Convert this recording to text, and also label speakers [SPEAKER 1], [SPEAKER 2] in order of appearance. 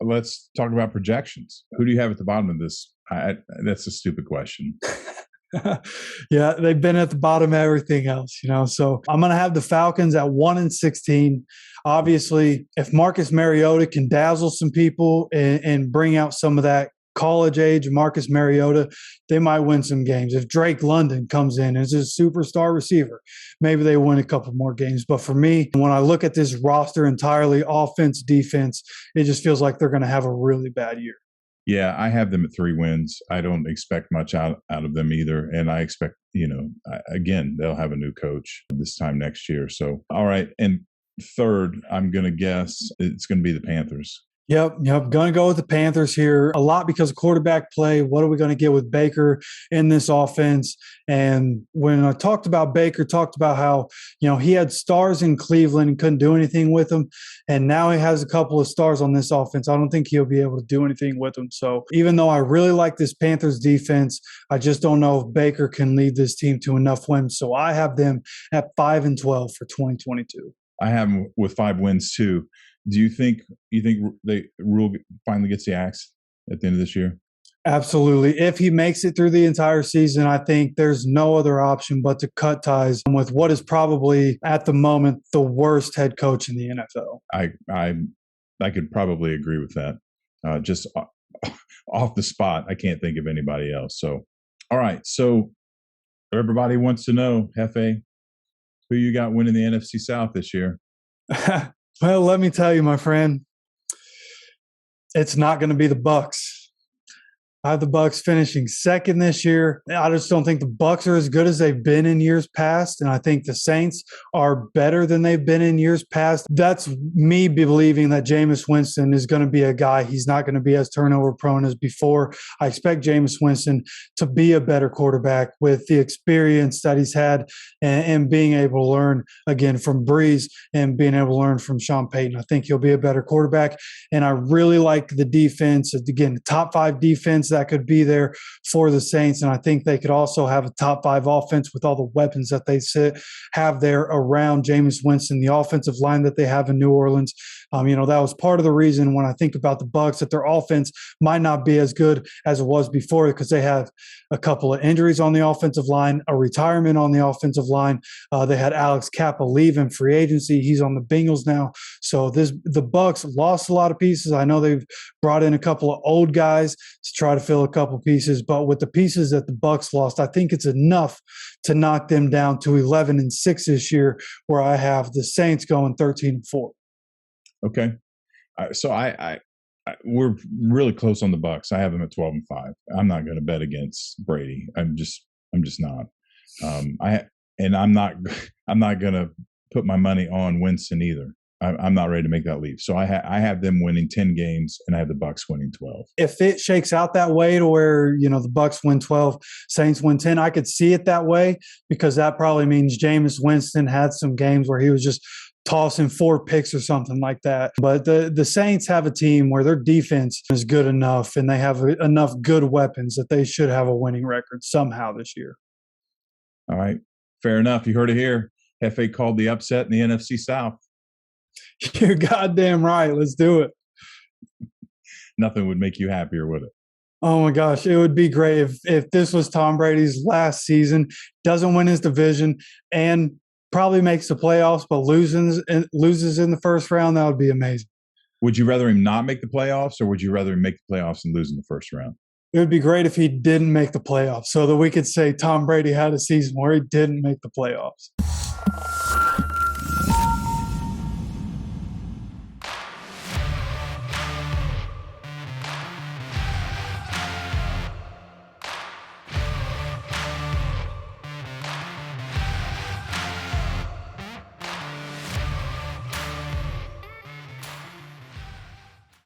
[SPEAKER 1] let's talk about projections. Who do you have at the bottom of this? That's a stupid question.
[SPEAKER 2] Yeah, they've been at the bottom of everything else, So I'm going to have the Falcons at 1-16. Obviously, if Marcus Mariota can dazzle some people and bring out some of that college age Marcus Mariota, they might win some games. If Drake London comes in as a superstar receiver, maybe they win a couple more games. But for me, when I look at this roster entirely, offense, defense, it just feels like they're going to have a really bad year.
[SPEAKER 1] Yeah, I have them at 3 wins. I don't expect much out of them either. And I expect, again, they'll have a new coach this time next year. So, all right. And third, I'm going to guess it's going to be the Panthers.
[SPEAKER 2] Yep. Going to go with the Panthers here a lot because of quarterback play. What are we going to get with Baker in this offense? And when I talked about Baker, talked about how, he had stars in Cleveland and couldn't do anything with them. And now he has a couple of stars on this offense. I don't think he'll be able to do anything with them. So even though I really like this Panthers defense, I just don't know if Baker can lead this team to enough wins. So I have them at 5-12 for 2022.
[SPEAKER 1] I have them with 5 wins too. Do you think Rule finally gets the axe at the end of this year?
[SPEAKER 2] Absolutely. If he makes it through the entire season, I think there's no other option but to cut ties with what is probably at the moment the worst head coach in the NFL.
[SPEAKER 1] I could probably agree with that. Just off the spot, I can't think of anybody else. So, all right. So everybody wants to know, Hefe, who you got winning the NFC South this year?
[SPEAKER 2] Well, let me tell you, my friend, it's not going to be the Bucs. I have the Bucs finishing second this year. I just don't think the Bucs are as good as they've been in years past, and I think the Saints are better than they've been in years past. That's me believing that Jameis Winston is going to be a guy. He's not going to be as turnover prone as before. I expect Jameis Winston to be a better quarterback with the experience that he's had and being able to learn again from Breeze and being able to learn from Sean Payton. I think he'll be a better quarterback, and I really like the defense. Again, the top 5 defense that could be there for the Saints. And I think they could also have a top 5 offense with all the weapons that they have there around Jameis Winston, the offensive line that they have in New Orleans. That was part of the reason when I think about the Bucs that their offense might not be as good as it was before because they have a couple of injuries on the offensive line, a retirement on the offensive line. They had Alex Kappa leave in free agency. He's on the Bengals now. So the Bucs lost a lot of pieces. I know they've brought in a couple of old guys to try to fill a couple pieces, but with the pieces that the Bucs lost, I think it's enough to knock them down to 11-6 this year, where I have the Saints going 13-4.
[SPEAKER 1] Okay, so we're really close on the Bucs. I have them at 12-5. I'm not going to bet against Brady. I'm just not. I'm not going to put my money on Winston either. I'm not ready to make that leap. So I have them winning 10 games, and I have the Bucs winning 12.
[SPEAKER 2] If it shakes out that way to where, the Bucs win 12, Saints win 10, I could see it that way because that probably means Jameis Winston had some games where he was just tossing 4 picks or something like that. But the Saints have a team where their defense is good enough and they have enough good weapons that they should have a winning record somehow this year.
[SPEAKER 1] All right. Fair enough. You heard it here. Hefe called the upset in the NFC South.
[SPEAKER 2] You're goddamn right. Let's do it.
[SPEAKER 1] Nothing would make you happier, would it?
[SPEAKER 2] Oh my gosh, it would be great if this was Tom Brady's last season, doesn't win his division, and probably makes the playoffs, but loses in the first round. That would be amazing.
[SPEAKER 1] Would you rather him not make the playoffs, or would you rather him make the playoffs and lose in the first round?
[SPEAKER 2] It would be great if he didn't make the playoffs so that we could say Tom Brady had a season where he didn't make the playoffs.